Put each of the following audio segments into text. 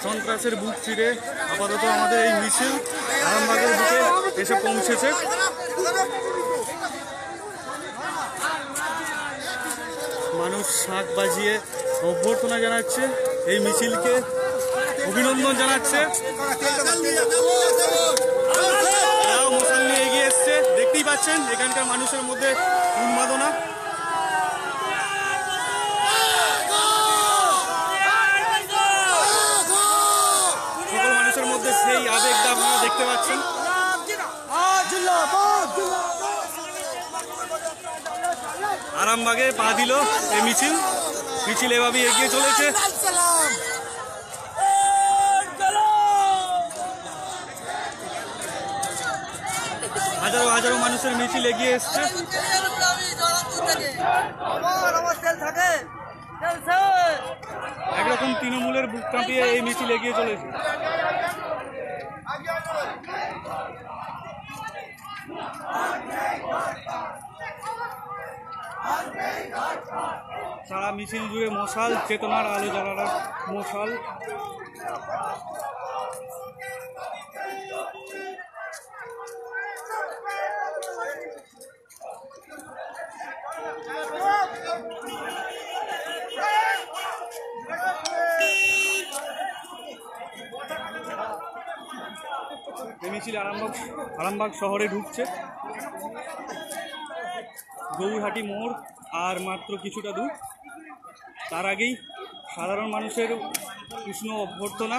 সন্ত্রাসের বুক চিরে আপাতত আমাদের এই মিছিল আরামবাগের বুকে এসে পৌঁছেছে। মানুষ শাঁখ বাজিয়ে অভ্যর্থনা জানাচ্ছে, এই মিছিলকে অভিনন্দন জানাচ্ছে। তারাও মশাল নিয়ে এগিয়ে এসছে, দেখতেই পাচ্ছেন এখানকার মানুষের মধ্যে উন্মাদনা। সকল মানুষের মধ্যে সেই আবেগটা আপনারা দেখতে পাচ্ছেন। আরামবাগে পা দিল এই মিছিল, মিছিল এভাবেই এগিয়ে চলেছে। হাজারো হাজারো মানুষের মিছিল এগিয়ে এসছে। একরকম তৃণমূলের বুক কাঁপিয়ে এই মিছিল এগিয়ে চলেছে। সারা মিছিল জুড়ে মশাল, চেতনার আলো জ্বালানো মশাল। এই মিছিল আরামবাগ শহরে ঢুকছে। গৌরহাটি মোড় আর মাত্র কিছুটা দূর, তার আগেই সাধারণ মানুষের উষ্ণ অভ্যর্থনা।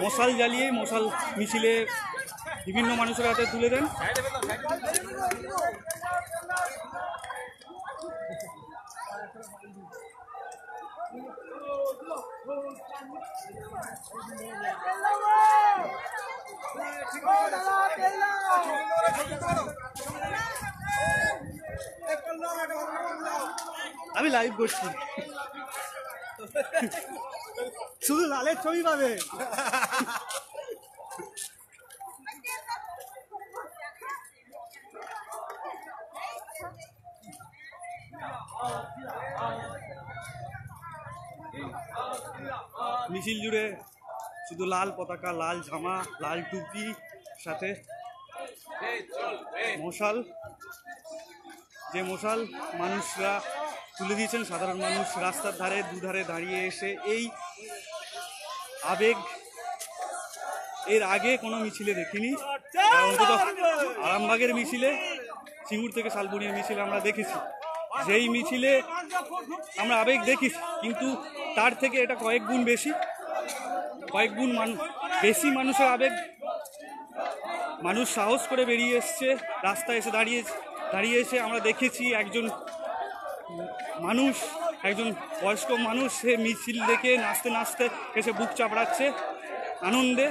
মশাল জ্বালিয়ে মশাল মিছিলে বিভিন্ন মানুষের হাতে তুলে দেন। আমি লাইভ করছি, শুধু লালের ছবি পাবে। মিছিল জুড়ে শুধু লাল পতাকা, লাল জামা, লাল টুপি, সাথে মশাল। যে মশাল মানুষরা তুলে দিয়েছেন, সাধারণ মানুষ রাস্তার ধারে দুধারে দাঁড়িয়ে এসে এই আবেগ এর আগে কোনো মিছিলে দেখিনি। অন্তত আরামবাগের মিছিলে, সিঙ্গুর থেকে শালবনির মিছিলে আমরা দেখেছি, যেই মিছিলে আমরা আবেগ দেখেছি, কিন্তু তার থেকে এটা কয়েক গুণ বেশি, কয়েক গুণ বেশি মানুষের আবেগ। মানুষ সাহস করে বেরিয়ে এসছে, রাস্তায় এসে দাঁড়িয়ে এসে আমরা দেখেছি একজন মানুষ, একজন বয়স্ক মানুষ, সে মিছিল দেখে নাচতে নাচতে এসে বুক চাপড়াচ্ছে আনন্দে।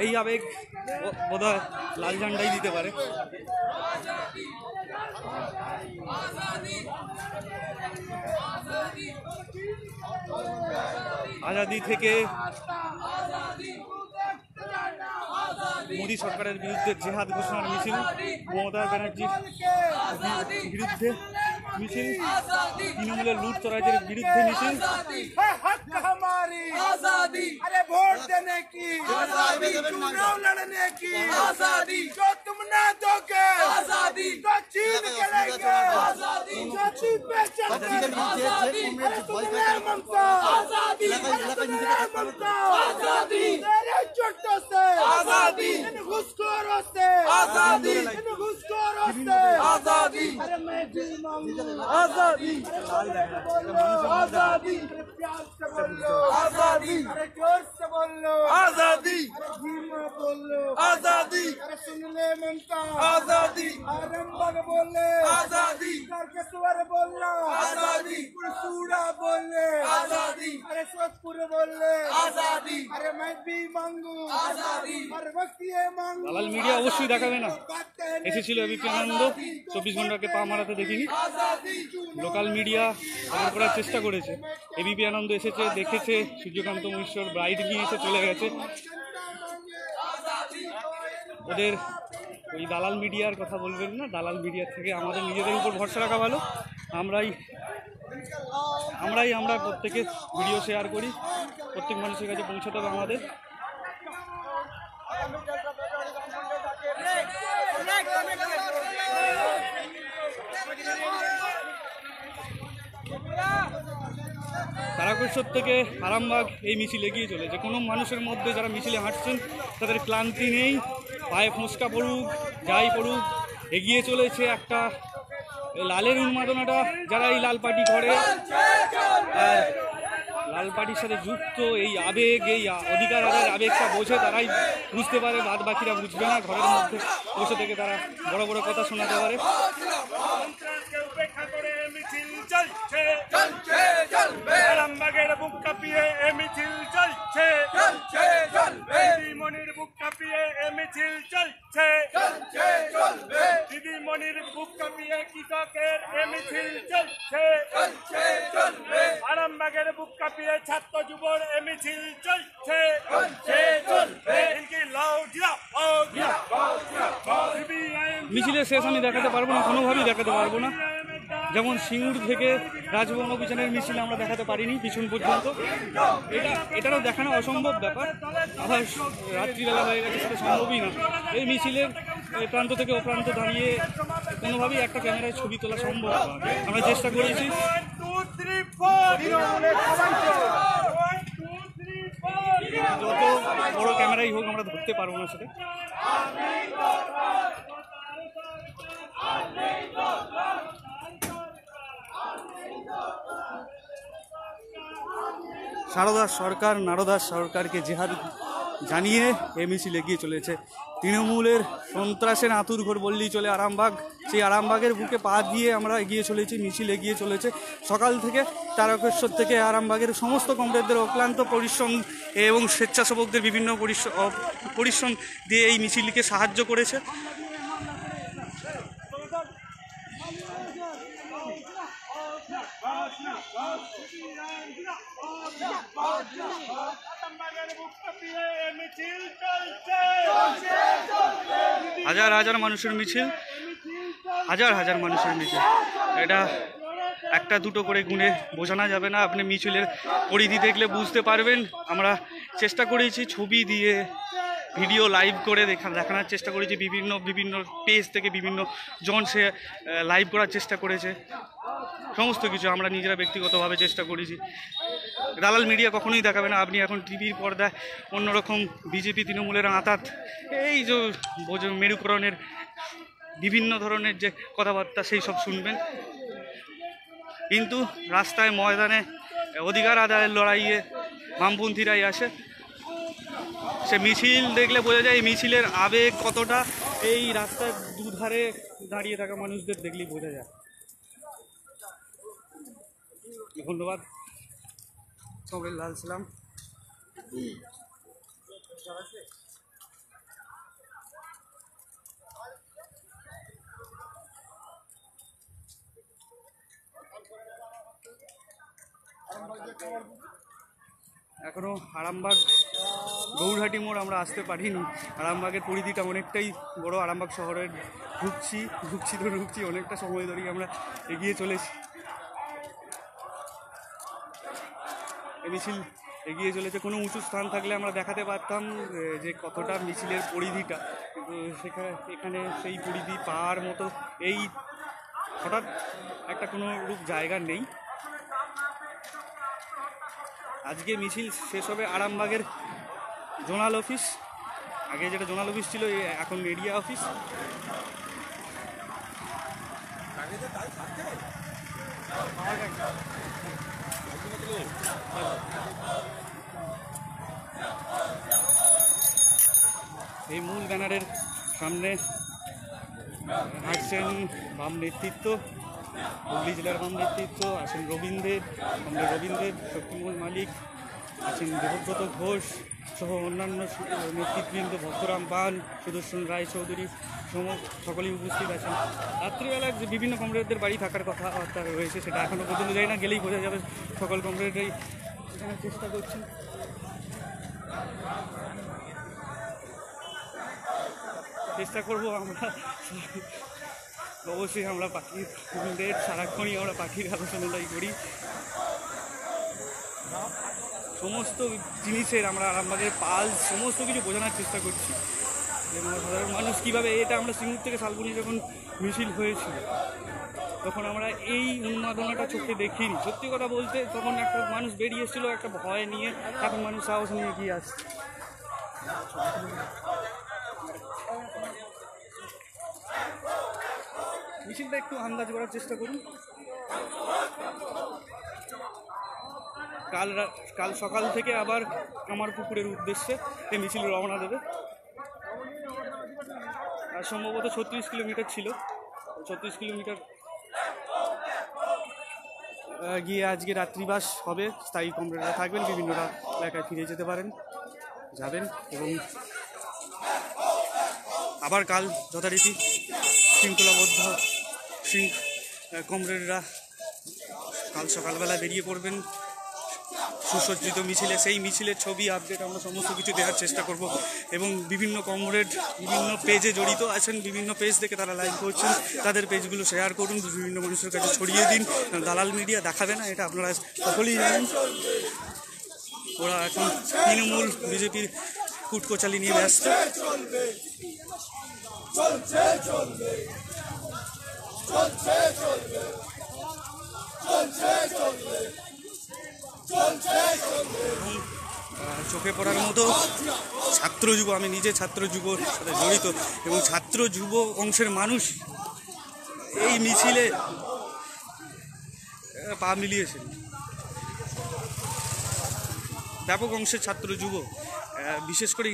এই আবেগ বোধহয় লাল ঝান্ডাই দিতে পারে। আজাদি থেকে মোদী সরকারের বিরুদ্ধে জেহাদ ঘোষণার মিছিল, মমতা ব্যানার্জির বিরুদ্ধে মিছিল, তৃণমূলের লুটতরাজের বিরুদ্ধে মিছিল। अरे वोट देने की आजादी, चुनाव लड़ने की आजादी, जो तुम ना दोगे आजादी, तो छीन के लेंगे आजादी, जो चीज पे चलते आजादी, अरे सुनले ममता आजादी, अरे सुनले ममता आजादी, तेरे चोटों से आजादी, इन घुसखोरों से आजादी, इन घुसखोरों से आजादी, अरे मैं भी मांगू आजादी, आजादी, प्यार से बोलो आजादी, अरे जोर से बोलो आजादी, अरे धीमा बोलो आजादी, अरे सुन ले ममता आजादी, आरंभक बोले आजादी, करके स्वर बोलना आजादी, पुरसूड़ा बोले आजादी, अरे सोचपुर बोले आजादी, अरे मैं भी मांगू आजादी, हर वक्त ये मांगू। লাল মিডিয়া অবশ্যই দেখাবে না, এসেছিল এবিপি আনন্দ, 24 ঘন্টাকে পা মারাতে দেখিনি। লোকাল মিডিয়া খবর করার চেষ্টা করেছে, এবিপি আনন্দ এসেছে, দেখেছে, সূর্যকান্ত মৈশ্বর ব্রাইড নিয়ে এসে চলে গেছে। ওদের ওই দালাল মিডিয়ার কথা বলবেন না, দালাল মিডিয়ার থেকে আমাদের নিজেদের উপর ভরসা রাখা ভালো। আমরা প্রত্যেকে ভিডিও শেয়ার করি, প্রত্যেক মানুষের কাছে পৌঁছাতে হবে আমাদের। তারকেশ্বর থেকে আরামবাগ এই মিছিল এগিয়ে চলেছে। কোনো মানুষের মধ্যে যারা মিছিলে হাঁটছেন তাদের ক্লান্তি নেই, পায়ে ফোঁসকা পড়ুক যাই পড়ুক এগিয়ে চলেছে। একটা লালের উন্মাদনাটা যারা এই লাল পার্টি করে আর লাল পার্টির সাথে যুক্ত, এই আবেগ, এই অধিকার আদায়ের আবেগটা বোঝে, তারাই বুঝতে পারে, বাদ বাকিরা বুঝবে না। ঘরের মধ্যে বসে থেকে তারা বড় বড় কথা শোনাতে পারে। আরামবাগের বুক কাঁপিয়ে এ মিছিল চলছে, দিদিমণির বুক কাঁপিয়ে এ মিছিল চলছে, দিদিমণির বুক কাঁপিয়ে কৃষকের এ মিছিল চলছে, আরামবাগের বুক কাঁপিয়ে ছাত্র যুবর এ মিছিল চলছে। মিছিলের শেষ আমি দেখাতে পারবো না, কোনোভাবেই দেখাতে পারবো না। যেমন সিঙ্গুর থেকে রাজভবন অভিযানের মিছিল আমরা দেখাতে পারিনি পিছন পর্যন্ত, এটারও দেখানো অসম্ভব ব্যাপার। আবার রাত্রিবেলা হয়ে গেছে, সেটা সম্ভবই না। এই মিছিলের প্রান্ত থেকে ও প্রান্ত দাঁড়িয়ে কোনোভাবেই একটা ক্যামেরায় ছবি তোলা সম্ভব না। আমরা চেষ্টা করেছি, যত বড় ক্যামেরাই হোক আমরা ধরতে পারবো না সেটা। সারদা সরকার নারদা সরকারকে জেহাদ জানিয়ে এ মিছিল এগিয়ে চলেছে। তৃণমূলের সন্ত্রাসের আঁতুর ঘর বললেই চলে আরামবাগ। সেই আরামবাগের বুকে পা দিয়ে আমরা এগিয়ে চলেছি, মিছিল এগিয়ে চলেছে। সকাল থেকে তারকেশ্বর থেকে আরামবাগের সমস্ত কমরেডদের অক্লান্ত পরিশ্রম এবং স্বেচ্ছাসেবকদের বিভিন্ন পরিশ্রম দিয়ে এই মিছিলকে সাহায্য করেছে। হাজার হাজার মানুষের মিছিল, হাজার হাজার মানুষের মিছিল। এটা একটা দুটো করে গুণে বোঝানো যাবে না, আপনি মিছিলের পরিধি দেখলে বুঝতে পারবেন। আমরা চেষ্টা করেছি ছবি দিয়ে, ভিডিও লাইভ করে দেখানোর চেষ্টা করেছি। বিভিন্ন পেজ থেকে বিভিন্ন জন সে লাইভ করার চেষ্টা করেছে। সমস্ত কিছু আমরা নিজেরা ব্যক্তিগতভাবে চেষ্টা করেছি। দালাল মিডিয়া কখনোই দেখাবে না। আপনি এখন টিভির পর্দায় অন্যরকম বিজেপি তৃণমূলের আঁতাত, এই যে মেরুকরণের বিভিন্ন ধরনের যে কথাবার্তা সেই সব শুনবেন, কিন্তু রাস্তায় ময়দানে অধিকার আদায়ের লড়াইয়ে বামপন্থীরাই আসে। সে মিছিল দেখলে বোঝা যায় এই মিছিলের আবেগ কতটা, এই রাস্তার দুধারে দাঁড়িয়ে থাকা মানুষদের দেখলেই বোঝা যায়। ধন্যবাদ। লাল সালাম। এখনো আরামবাগ গৌরহাটি মোড় আমরা আসতে পারিনি। আরামবাগের পরিধিটা অনেকটাই বড়। আরামবাগ শহরের ঢুকছি অনেকটা সময় ধরেই আমরা এগিয়ে চলেছি। এই মিছিল এগিয়ে চলেছে। কোনো উঁচু স্থান থাকলে আমরা দেখাতে পারতাম যে কতটা মিছিলের পরিধিটা, কিন্তু এখানে সেই পরিধি পাওয়ার মতো এই হঠাৎ একটা কোনো রূপ জায়গা নেই। আজকে মিছিল শেষ হবে আরামবাগের জোনাল অফিস, আগে যেটা জোনাল অফিস ছিল এখন এরিয়া অফিস। এই মূল ব্যানারের সামনে হাঁটছেন বাম নেতৃত্ব, হুগলি জেলার বাম নেতৃত্ব। আছেন রবীন্দ্রের শক্তিমোহন মালিক, আছেন দেবব্রত ঘোষ সহ অন্যান্য নেতৃবৃন্দ, ভক্তরাম পাল, সুদর্শন রায় চৌধুরী সকলেই উপস্থিত আছেন। রাত্রিবেলা যে বিভিন্ন কমরেডদের বাড়ি থাকার কথাবার্তা রয়েছে সেটা এখনও পর্যন্ত যাই না, গেলেই বোঝা যাবে। সকল কমরেডরাই এখানে চেষ্টা করছেন। চেষ্টা করবো আমরা অবশ্যই আমরা পাখিদের সারাক্ষণই আমরা পাখির আলোচনাটাই করি। সমস্ত জিনিসের আমরা আরামবাগের পালস সমস্ত কিছু বোঝানোর চেষ্টা করছি যে সাধারণ মানুষ কীভাবে, এটা আমরা সিঙ্গুর থেকে শালবনী যখন মিছিল হয়েছিল তখন আমরা এই উন্মাদনাটা চোখে দেখিনি। সত্যি কথা বলতে তখন একটা মানুষ বেরিয়ে এসেছিলো একটা ভয় নিয়ে, এখন মানুষ সাহস নিয়ে এগিয়ে আসছে। মিছিলটা একটু আন্দাজ করার চেষ্টা করুন। কাল সকাল থেকে আবার কামারপুকুরের উদ্দেশ্যে এই মিছিল রওনা দেবে। আর সম্ভবত 36 কিলোমিটার ছিল, 36 কিলোমিটার গিয়ে আজকে রাত্রিবাস হবে। স্থায়ী কমরেডরা থাকবেন, বিভিন্ন এলাকায় ফিরে যেতে পারেন, যাবেন এবং আবার কাল যথারীতি শৃঙ্খলাবদ্ধ কমরেডরা কাল সকালবেলা বেরিয়ে পড়বেন সুসজ্জিত মিছিলে। সেই মিছিলের ছবি আপডেট আমরা সমস্ত কিছু দেওয়ার চেষ্টা করব এবং বিভিন্ন কমরেড বিভিন্ন পেজে জড়িত আছেন, বিভিন্ন পেজ থেকে তারা লাইভ করছেন, তাদের পেজগুলো শেয়ার করুন, বিভিন্ন মানুষের কাছে ছড়িয়ে দিন। দালাল মিডিয়া দেখাবে না, এটা আপনারা সকলেই জানেন। ওরা এখন তৃণমূল বিজেপির কুটকোচালি নিয়ে ব্যস্ত। চোখে পড়ার মতো ছাত্র যুব, আমি নিজে ছাত্র যুবর সাথে জড়িত এবং ছাত্র যুব অংশের মানুষ এই মিছিলে পা মিলিয়েছেন। ব্যাপক অংশের ছাত্র যুব, বিশেষ করে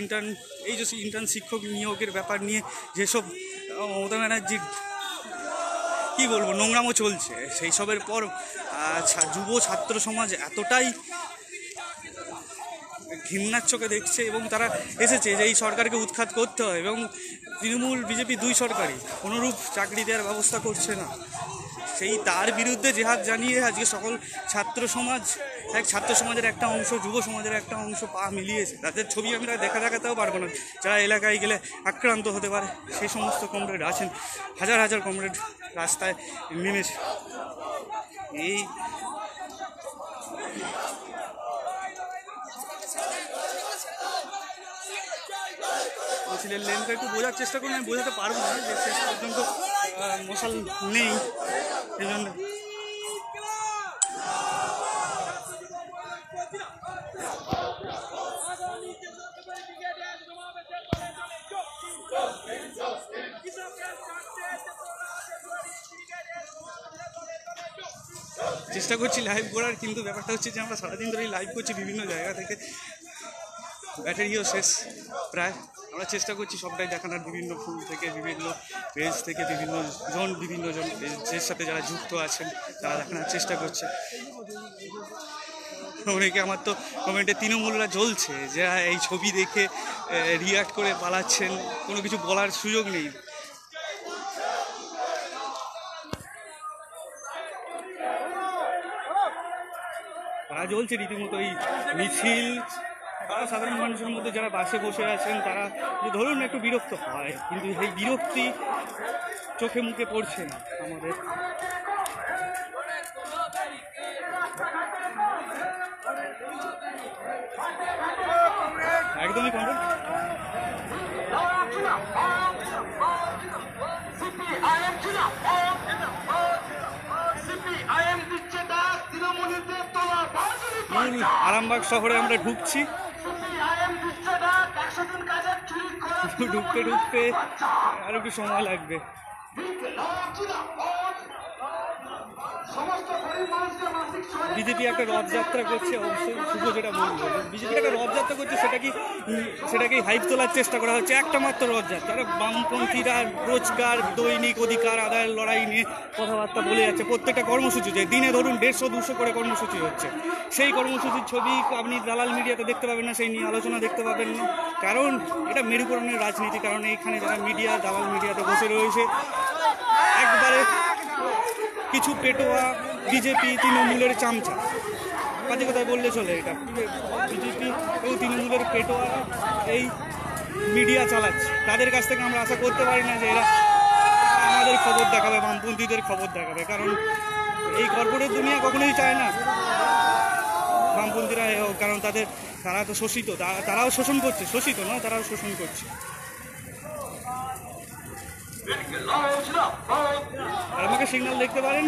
এই যে ইন্টার্ন শিক্ষক নিয়োগের ব্যাপার নিয়ে যেসব মমতা ব্যানার্জির কী বলবো নোংরামো চলছে, সেই সবের পর যুব ছাত্র সমাজ এতটাই ঘৃণার চোখে দেখছে এবং তারা এসেছে যে এই সরকারকে উৎখাত করতে হয় এবং তৃণমূল বিজেপি দুই সরকারই কোনোরূপ চাকরি দেওয়ার ব্যবস্থা করছে না। সেই তার বিরুদ্ধে জেহাদ জানিয়ে আজকে সকল ছাত্র সমাজের একটা অংশ, যুব সমাজের একটা অংশ পা মিলিয়েছে। তাদের ছবি আমরা দেখাতেও পারবো না, যারা এলাকায় গেলে আক্রান্ত হতে পারে সেই সমস্ত কমরেড আছেন। হাজার হাজার কমরেড রাস্তায় নেমেছে। এই মিছিলের লেনটা একটু বোঝার চেষ্টা করুন, আমি বোঝাতে পারবো না যে শেষ পর্যন্ত মশাল নেই, সেই জন্য চেষ্টা করছি লাইভ করার, কিন্তু ব্যাপারটা হচ্ছে যে আমরা সারাদিন ধরেই লাইভ করছি বিভিন্ন জায়গা থেকে, ব্যাটারিও শেষ প্রায়। আমরা চেষ্টা করছি সবটাই দেখানোর, বিভিন্ন ফুল থেকে, বিভিন্ন পেজ থেকে, বিভিন্ন জন পেজের সাথে যারা যুক্ত আছেন তারা দেখানোর চেষ্টা করছে। অনেকে আমার তো কমেন্টে তৃণমূলরা জ্বলছে, যারা এই ছবি দেখে রিয়াক্ট করে পালাচ্ছেন, কোনো কিছু বলার সুযোগ নেই। তারা জ্বলছে রীতিমতো এই মিছিল। তারা সাধারণ মানুষের মধ্যে যারা বাসে বসে আছেন তারা ধরুন একটু বিরক্ত হয়, কিন্তু এই বিরক্তি চোখে মুখে পড়ছে না আমাদের। একদমই কমরেড। আরামবাগ শহরে আমরা ঢুকছি, ঢুকতে আরো একটু সময় লাগবে। বিজেপি একটা রথযাত্রা করছে, অবশ্যই শুভ যেটা বলবো, বিজেপি একটা রথযাত্রা করছে, সেটাকেই হাইপ তোলার চেষ্টা করা হচ্ছে। একটা মাত্র রথযাত্রা, বামপন্থীরা রোজগার, দৈনিক অধিকার আদায়ের লড়াই নিয়ে কথাবার্তা বলে যাচ্ছে। প্রত্যেকটা কর্মসূচি যে দিনে ধরুন 150-200 করে কর্মসূচি হচ্ছে, সেই কর্মসূচির ছবি আপনি দালাল মিডিয়াতে দেখতে পাবেন না, সেই নিয়ে আলোচনা দেখতে পাবেন না, কারণ এটা মেরুকরণের রাজনীতি। কারণ এইখানে যারা মিডিয়া, দালাল মিডিয়াতে বসে রয়েছে, একবারে কিছু পেটোয়া বিজেপি তৃণমূলের চামচা, কাজে কথায় বললে চলে, এটা বিজেপি এবং তৃণমূলের পেটোয়া এই মিডিয়া চালাচ্ছে, তাদের কাছ থেকে আমরা আশা করতে পারি না যে এরা আমাদের খবর দেখাবে, বামপন্থীদের খবর দেখাবে, কারণ এই কর্পোরেট দুনিয়া কখনোই চায় না বামপন্থীরা হোক, কারণ তারা তো শোষিত, তারাও শোষণ করছে, শোষিত নয় তারাও শোষণ করছে। আর আমাকে সিগন্যাল দেখতে পারেন,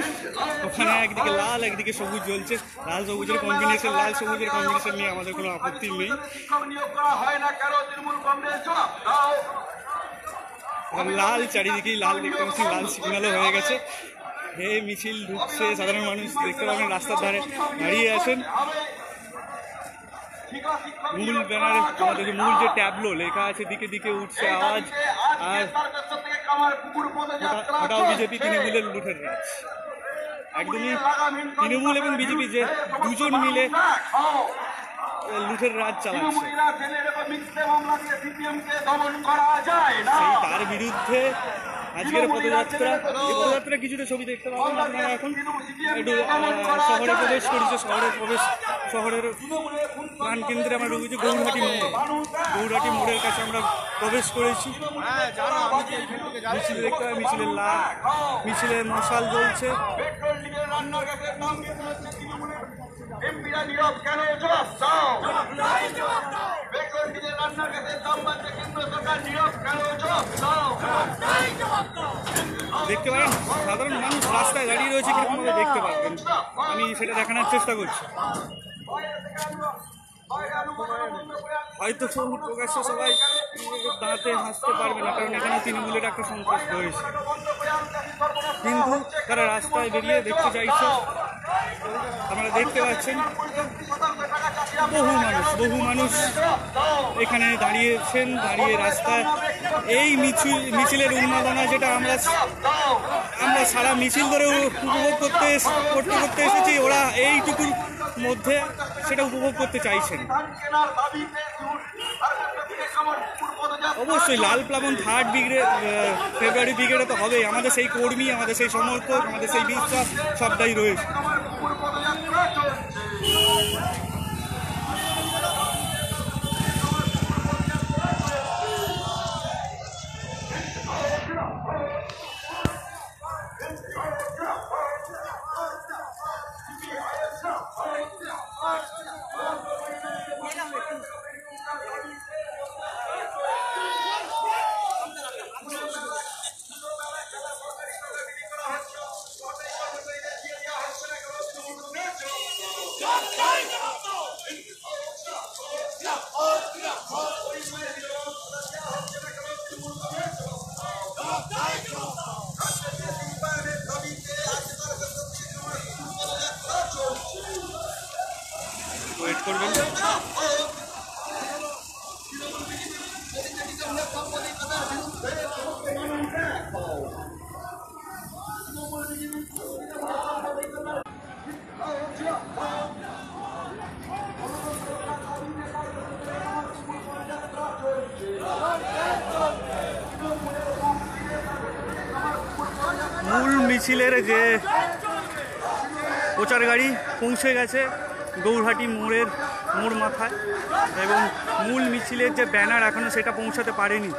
ওখানে একদিকে লাল একদিকে সবুজ জ্বলছে, লাল সবুজের কম্বিনেশন নিয়ে আমাদের কোনো আপত্তি নেই। লাল চারিদিকেই লাল দেখতে পাচ্ছি, লাল সিগন্যালও হয়ে গেছে। মিছিল ঢুকছে, সাধারণ মানুষ দেখতে পাবেন রাস্তার ধারে দাঁড়িয়ে আছেন। মূল ব্যানারে আমাদের মূল যে ট্যাবলো লেখা আছে দিকে দিকে উঠছে আওয়াজ, আর ওটাও বিজেপি তৃণমূলের লুঠের রাজ। একদমই তৃণমূল এবং বিজেপি যে দুজন মিলে লুঠের রাজ চালাচ্ছে, সেই তার বিরুদ্ধে আজকের পদযাত্রা কিছুটা ছবি দেখতে পাবেন আপনারা। এখন একটু শহরে প্রবেশ করেছে, শহরের প্রাণকেন্দ্রে আমরা ঢুকেছি, গৌরহাটি মোড়ের কাছে আমরা প্রবেশ করেছি। মিছিল দেখতে হবে, মিছিলে মশাল জ্বলছে। দেখতে পারেন সাধারণ মানুষ রাস্তায় দাঁড়িয়ে রয়েছে, কিরকমভাবে দেখতে পারবেন, আমি সেটা দেখানোর চেষ্টা করছি। হয়তো প্রকাশ্যে সবাই দাঁড়াতে হাসতে পারবে না, কারণ এখানে তৃণমূলের একটা সন্ত্রাস রয়েছে, কিন্তু তারা রাস্তায় বেরিয়ে দেখতে চাইছে। আপনারা দেখতে পাচ্ছেন বহু মানুষ এখানে দাঁড়িয়েছেন, দাঁড়িয়ে রাস্তায় এই মিছিলের উন্মাদনা যেটা আমরা সারা মিছিল ধরে উপভোগ করতে এসেছি, ওরা এইটুকুর মধ্যে সেটা উপভোগ করতে চাইছেন। অবশ্যই লাল প্লাবন থার্ড ফেব্রুয়ারি ব্রিগেডে তো হবেই, আমাদের সেই কর্মী, আমাদের সেই সমর্থক, আমাদের সেই বিশ্বাস সবটাই রয়েছে। ওয়েট করবেন। মূল মিছিলের যে প্রচার গাড়ি পৌঁছে গেছে গৌরহাটি মোড় মাথায়, এবং মূল মিছিলের যে ব্যানার এখনও সেটা পৌঁছাতে পারেনি,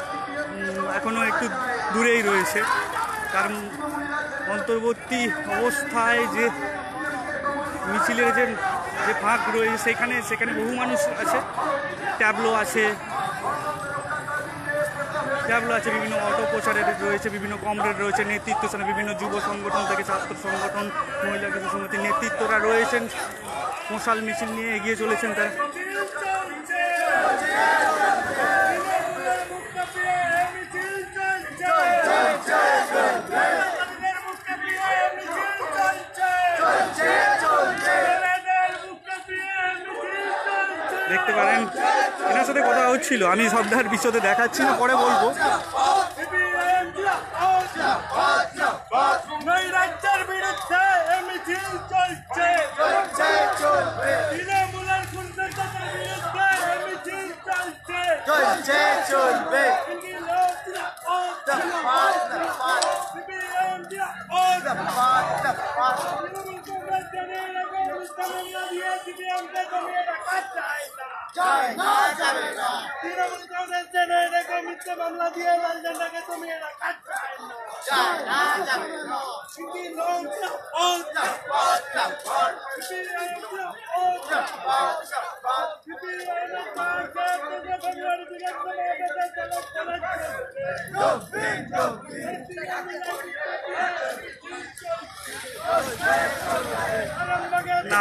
এখনও একটু দূরেই রয়েছে। কারণ অন্তর্বর্তী অবস্থায় যে মিছিলের যে ফাঁক রয়েছে সেখানে বহু মানুষ আছে, ট্যাবলো আছে, বিভিন্ন অটো প্রচারের রয়েছে, বিভিন্ন কমরেড রয়েছে, নেতৃত্ব স্থানে বিভিন্ন যুব সংগঠন থেকে ছাত্র সংগঠন, মহিলা কিছু সংগঠনের নেতৃত্বরা রয়েছেন, মশাল মিছিল নিয়ে এগিয়ে চলেছেন তারা। দেখতে পারেন এনার সাথে কথা হচ্ছিল, আমি সবটার বিশদে দেখাচ্ছি না, পরে বলবো। রাজ্যের বিরুদ্ধে মিছিল চলছে, তৃণমূলের গুন্ডাদের বিরুদ্ধে মিছিল চলছে, চলবে। তৃণমূল কংগ্রেস জেনে রেখে মামলা দিয়ে লাল ঝান্ডাকে তুমি এরা কাটতে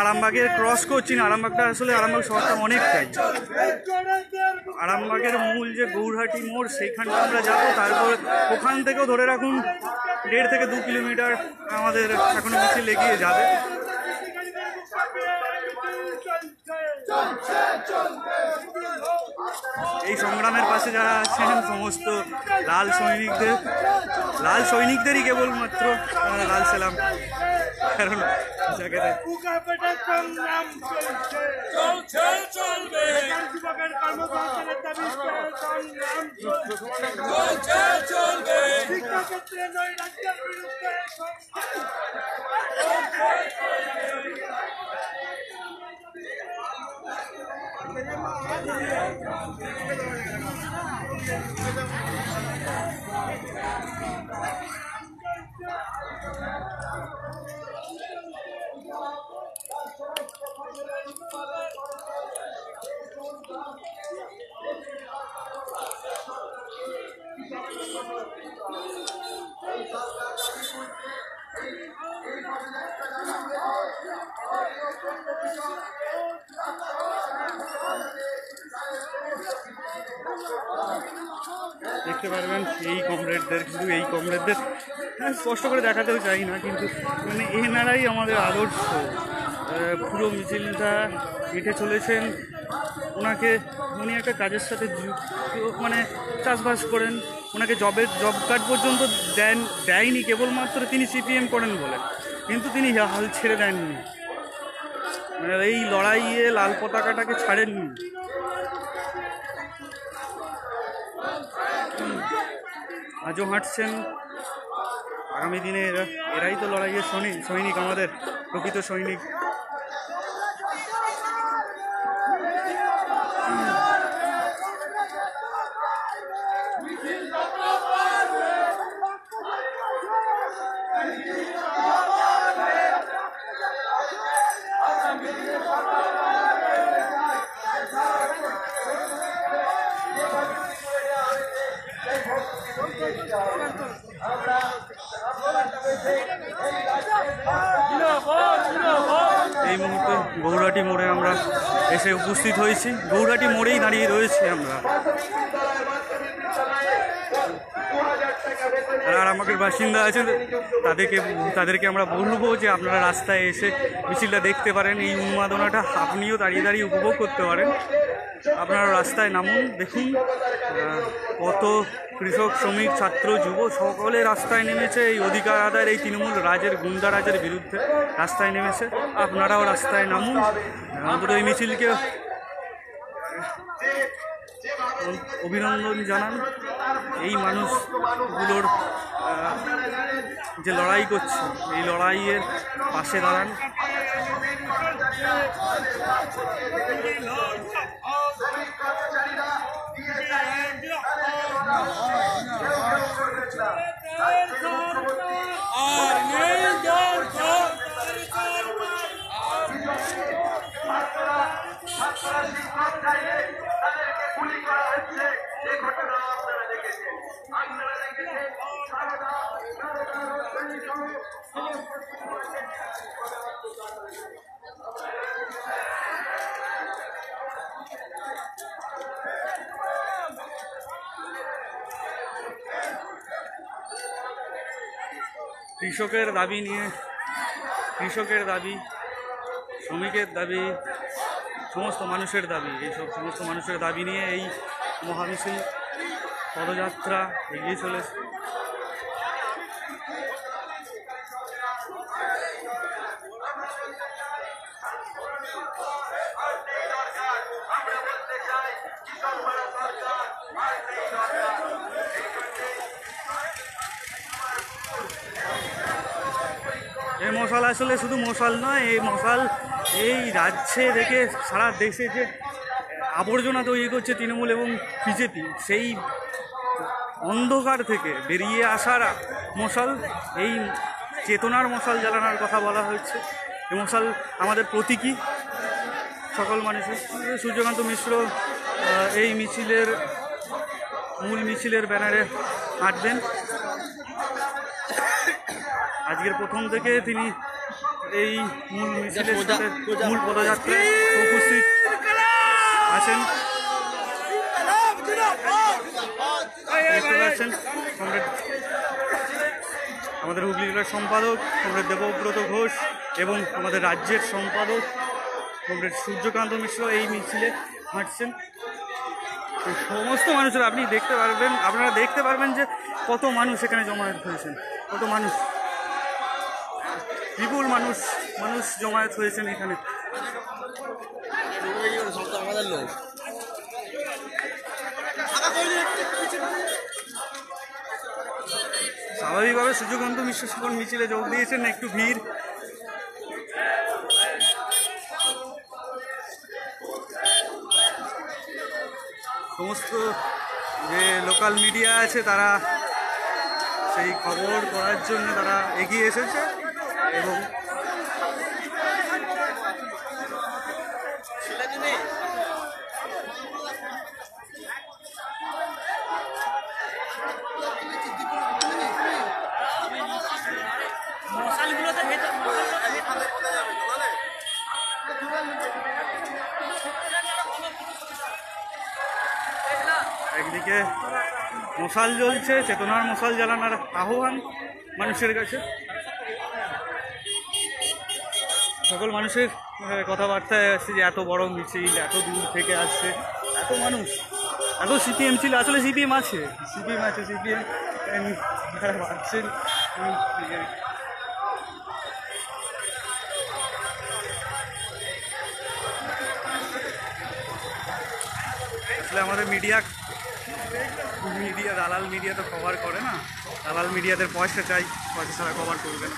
আরামবাগের ক্রস করছি না, আরামবাগটা আসলে আরামবাগ শহরটা অনেকটাই। আরামবাগের মূল যে গৌরহাটি মোড় সেইখানটা আমরা যাবো, তারপর ওখান থেকেও ধরে রাখুন 1.5 থেকে 2 কিলোমিটার আমাদের এখনো মিছিল এগিয়ে যাবে। এই সংগ্রামের পাশে যারা আছেন সমস্ত লাল সৈনিকদেরই কেবলমাত্র লাল সালাম, কারণ দেখতে পারবেন এই কমরেডদের, কিন্তু এই কমরেডদের স্পষ্ট করে দেখাতেও চাই না, কিন্তু মানে এনারাই আমাদের আদর্শ। পুরো মিছিলটা হেঁটে চলেছেন, উনি একটা কাজের সাথে মানে চাষবাস করেন, ওনাকে জব কার্ড পর্যন্ত দেয়নি, কেবলমাত্র তিনি সিপিএম করেন বলে, কিন্তু তিনি হাল ছেড়ে দেননি, মানে এই লড়াইয়ে লাল পতাকাটাকে ছাড়েননি। আজও হাঁটছেন, আগামী দিনে এরাই তো লড়াইয়ের সৈনিক, আমাদের প্রকৃত সৈনিক। এই মুহূর্তে গৌরহাটি মোড়ে আমরা এসে উপস্থিত হয়েছি, গৌরহাটি মোড়েই দাঁড়িয়ে রয়েছি আমরা। আর আমাদের বাসিন্দা আছেন, তাদেরকে আমরা বলবো যে আপনারা রাস্তায় এসে মিছিলটা দেখতে পারেন, এই উন্মাদনাটা আপনিও দাঁড়িয়ে দাঁড়িয়ে উপভোগ করতে পারেন। আপনারা রাস্তায় নামুন, দেখুন কত কৃষক, শ্রমিক, ছাত্র, যুব সকলে রাস্তায় নেমেছে এই অধিকার আদায়ের, এই তৃণমূল রাজের, গুন্ডা রাজের বিরুদ্ধে রাস্তায় নেমেছে। আপনারাও রাস্তায় নামুন, অন্তত এই মিছিলকে অভিনন্দন জানান। এই মানুষগুলোর যে লড়াই করছে, এই লড়াইয়ের পাশে দাঁড়ান। কৃষকের দাবি নিয়ে, কৃষকের দাবি, শ্রমিকের দাবি, সমস্ত মানুষের দাবি, এইসব সমস্ত মানুষের দাবি নিয়ে এই মহামিছিল পদযাত্রা এগিয়ে চলেছে। এই মশাল আসলে শুধু মশাল নয়, এই মশাল এই রাজ্যে থেকে সারা দেশে যে আবর্জনা তৈরি করছে তৃণমূল এবং বিজেপি, সেই অন্ধকার থেকে বেরিয়ে আসার মশাল, এই চেতনার মশাল জ্বালানোর কথা বলা হয়েছে। এই মশাল আমাদের প্রতীকী সকল মানুষের। সূর্যকান্ত মিশ্র এই মিছিলের মূল মিছিলের ব্যানারে হাঁটবেন। আজকের প্রথম থেকে তিনি এই মূল মিছিলের সাথে মূল পদযাত্রায় উপস্থিত আছেন। দেখতে পাচ্ছেন আমাদের হুগলি জেলার সম্পাদক কমরেড দেবব্রত ঘোষ এবং আমাদের রাজ্যের সম্পাদক কমরেড সূর্যকান্ত মিশ্র এই মিছিলে হাঁটছেন। সমস্ত মানুষের আপনারা দেখতে পারবেন যে কত মানুষ এখানে জমায়েত হয়েছেন, কত মানুষ, বিপুল মানুষ জমায়েত হয়েছেন এখানে। স্বাভাবিকভাবে সূর্যকান্ত মিশ্র যখন মিছিলে যোগ দিয়েছেন একটু ভিড়। সমস্ত যে লোকাল মিডিয়া আছে তারা সেই খবর করার জন্য তারা এগিয়ে এসেছে এবং একদিকে মশাল জ্বলছে, চেতনার মশাল জ্বালানোর আহ্বান মানুষের কাছে। সকল মানুষের কথাবার্তায় আসছে যে এত বড় মিছিল, এত দূর থেকে আসছে, এত মানুষ, এত সিপিএম ছিল। আসলে সিপিএম আছে, সিপিএম যারা ভাবছেন আসলে আমাদের মিডিয়া দালাল মিডিয়া তো কভার করে না, দালাল মিডিয়াদের পয়সা চাই, পয়সা ছাড়া কভার করবে না।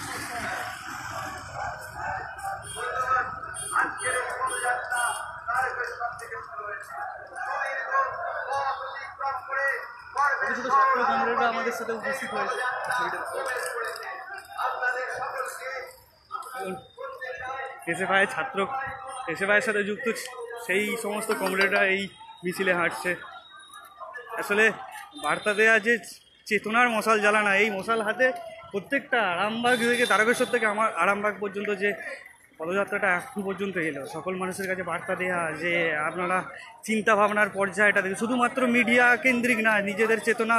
ছোটো ছাত্র কমরেডরা আমাদের সাথে উপস্থিত হয়েছে। এসএফআইয়ের সাথে যুক্ত সেই সমস্ত কমরেডরা এই মিছিলে হাঁটছে। আসলে বার্তা দেয়া যে চেতনার মশাল জ্বালানা, এই মশাল হাতে প্রত্যেকটা আরামবাগ থেকে তারকেশ্বর থেকে আমার আরামবাগ পর্যন্ত যে পদযাত্রাটা এখন পর্যন্ত এলো, সকল মানুষের কাছে বার্তা দেয়া যে আপনারা চিন্তা ভাবনার পর্যায়টা দেখে শুধুমাত্র মিডিয়া কেন্দ্রিক না, নিজেদের চেতনা,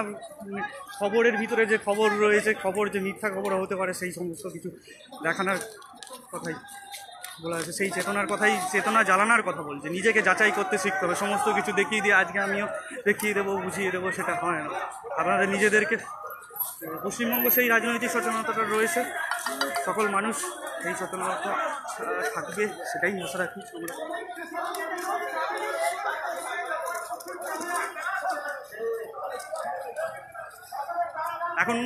খবরের ভিতরে যে খবর রয়েছে, খবর যে মিথ্যা খবর হতে পারে সেই সমস্ত কিছু দেখানোর কথাই বলা হয়েছে। সেই চেতনা জ্বালানোর কথা বলছে। নিজেকে যাচাই করতে শিখতে হবে, সমস্ত কিছু দেখিয়ে দিয়ে আজকে আমিও দেখিয়ে দেবো, বুঝিয়ে দেবো, সেটা হয় না। আপনাদের নিজেদেরকে, পশ্চিমবঙ্গ সেই রাজনৈতিক সচেতনতাটা রয়েছে, সকল মানুষ এই সচেতনতা থাকবে সেটাই আশা রাখি আমরা। এখন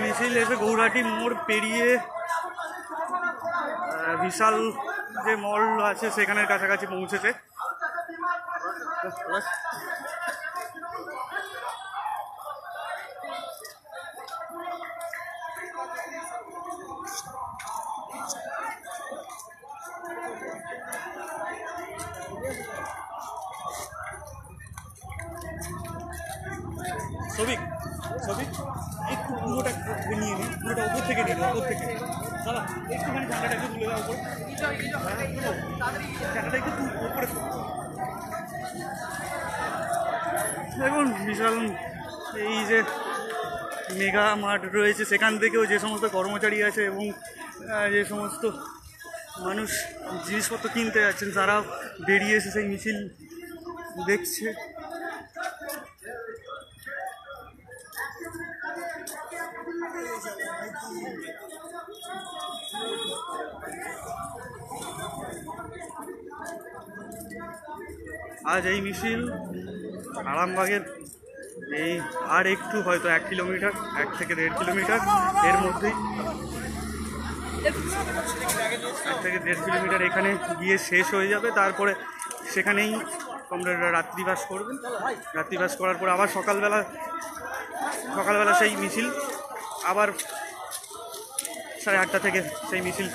মিছিল এসে গৌরহাটি মোড় পেরিয়ে বিশাল যে মল আছে সেখানের কাছাকাছি পৌঁছেছে। সবিক একটু পুরোটা নিয়ে নিই, পুরোটা ওপর থেকে নিন, ওপর থেকে দাদা একটুখানি ঝাঁটাটা একটু তুলে দেওয়া উপরে, ঝাঁটাটা একটু উপরে। দেখুন বিশাল এই যে মেগা মার্ট রয়েছে, সেখান থেকেও যে সমস্ত কর্মচারী আছে এবং যে সমস্ত মানুষ জিনিসপত্র কিনতে যাচ্ছেন তারাও বেরিয়ে এসে সেই মিছিল দেখছে। আজ এই মিছিল আরামবাগের এই আর একটু হয়তো 1 কিলোমিটার, 1 থেকে 1.5 কিলোমিটার এর মধ্যেই, 1 থেকে 1.5 কিলোমিটার এখানে গিয়ে শেষ হয়ে যাবে। তারপরে সেখানেই কমরেডরা রাত্রিবাস করবেন। রাত্রিবাস করার পর আবার সকালবেলা সেই মিছিল আবার 8:30 থেকে সেই মিছিল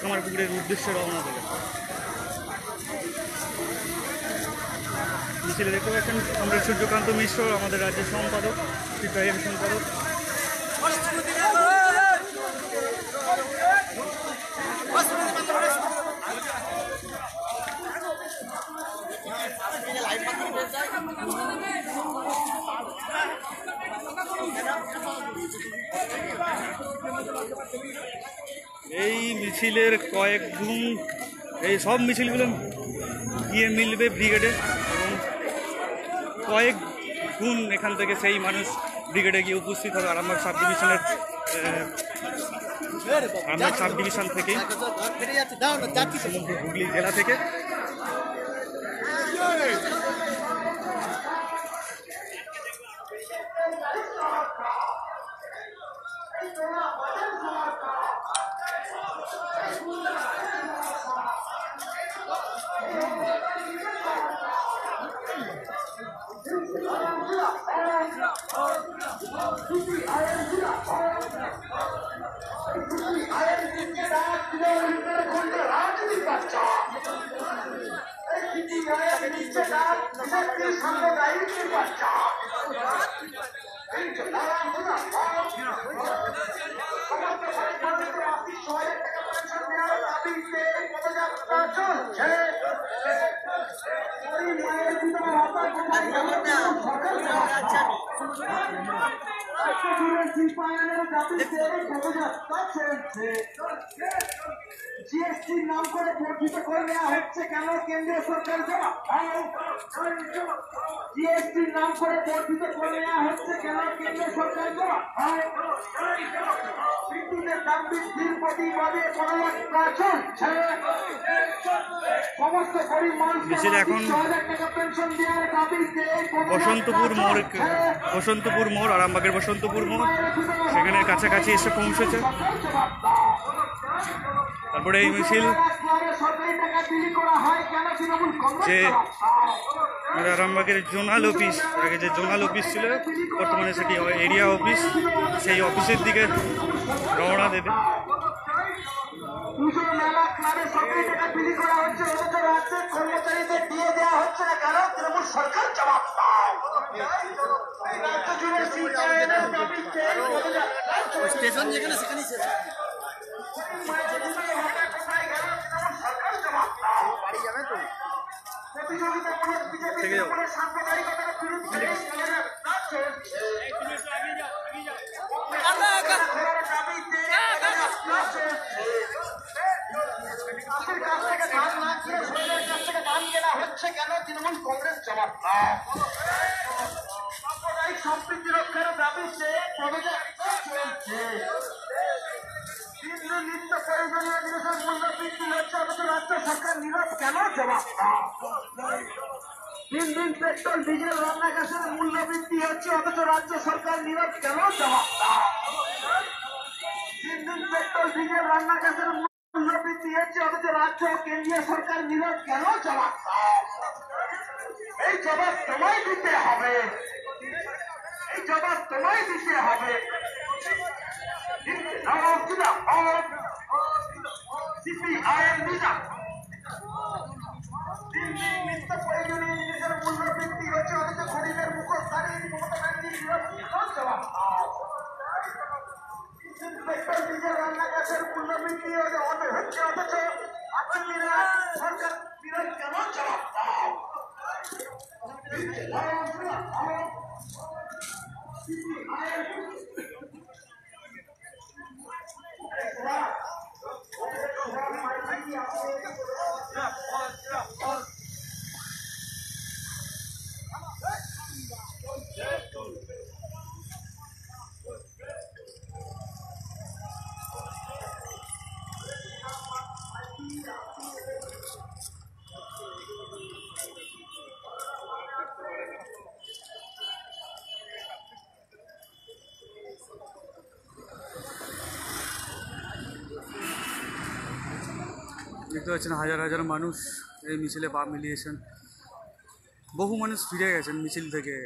কামারপুকুরের উদ্দেশ্যে রওনা দেবে। মিছিলে দেখতে পাচ্ছেন কমরেড সূর্যকান্ত মিশ্র, আমাদের রাজ্যের সম্পাদক, সিপিআইএম সম্পাদক। এই মিছিলের কয়েক গুণ, এই সব মিছিলগুলো গিয়ে মিলবে ব্রিগেডে এবং কয়েক গুণ এখান থেকে সেই মানুষ ব্রিগেডে গিয়ে উপস্থিত হবে আরামবাগ সাব ডিভিশনের আরামবাগ সাব ডিভিশন থেকে, হুগলি জেলা থেকে। জিএসটি নাম করে বর্ধিত করে নেওয়া হচ্ছে কেন কেন্দ্রীয় সরকার জবাব। জিএসটির নাম করে বর্ধিত করে নেওয়া হচ্ছে কেন কেন্দ্রীয় সরকার জবাব। বিদ্যুতের দাম বৃদ্ধির প্রতিবাদে পদযাত্রা চলছে। সমস্ত গরিব মানুষ মিছিল এখন 6,000 টাকা পেনশন দেওয়ার দাবিতে বসন্তপুর মোড় আরামবাগের বসন্তপুর মোড় সেখানে কাছাকাছি এসে পৌঁছেছে। তারপরে এই মিছিল যে আরামবাগের জোনাল অফিস, আগে যে জোনাল অফিস ছিল বর্তমানে সেটি এরিয়া অফিস, সেই অফিসের দিকে রওনা দেবে। স্টেশন যেখানে সেখানেই থেকে যাও। কেন তৃণমূল কংগ্রেস জবাব সাম্প্রদায়িক সম্প্রীতি রক্ষার দাবিতে পদযাত্রা চলছে। নিত্য প্রয়োজনীয় জিনিসের মূল্য বৃদ্ধি হচ্ছে অথচ রাজ্য সরকার নীরব কেন জবাব। দিন দিন পেট্রোল ডিজেল রান্না গ্যাসের মূল্য বৃদ্ধি হচ্ছে অথচ রাজ্য সরকার নীরব কেন জবাব। দিন দিন পেট্রোল ডিজেল রান্না গ্যাসের মূল্য বৃদ্ধি হচ্ছে অথচ রাজ্য কেন্দ্রীয় সরকার নীরব কেন জবাব। এই জবাব তোমায় দিতে হবে, এই জবাব তোমায় দিতে হবে। সিপিআইএম নিত্য প্রয়োজনীয় জিনিসের মূল্য বৃদ্ধি হচ্ছে অথচ গরিবের মুখোশধারী মমতা ব্যানার্জি জবাব। পেট্রোল ডিজেল রান্না গ্যাসের মূল্য বৃদ্ধি হচ্ছে অথচ সরকার বিরোধ কেন জবাব। দেখতে পাচ্ছেন হাজার হাজার মানুষ এই মিছিলে পা মিলিয়েছেন। বহু মানুষ ফিরে গেছেন মিছিল থেকে,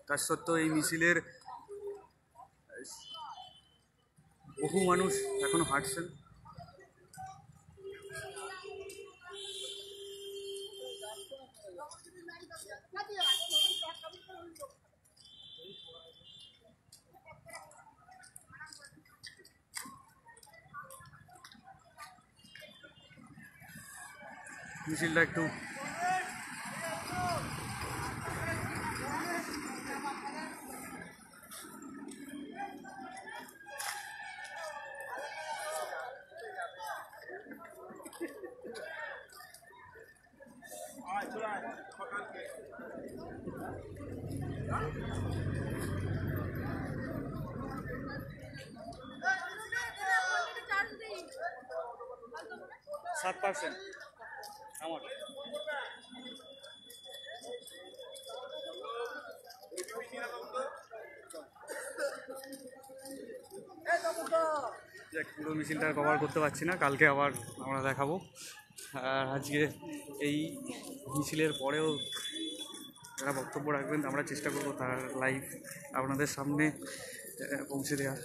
তার সত্ত্বেও এই মিছিলের বহু মানুষ এখনো হাঁটছেন। মিছিলটা একটু %7 আমার পুরো মিছিলটা কভার করতে পারছি না, কালকে আবার আমরা দেখাবো। আর আজকে এই মিছিলের পরেও যারা বক্তব্য রাখবেন আমরা চেষ্টা করবো তার লাইভ আপনাদের সামনে পৌঁছে দেওয়ার।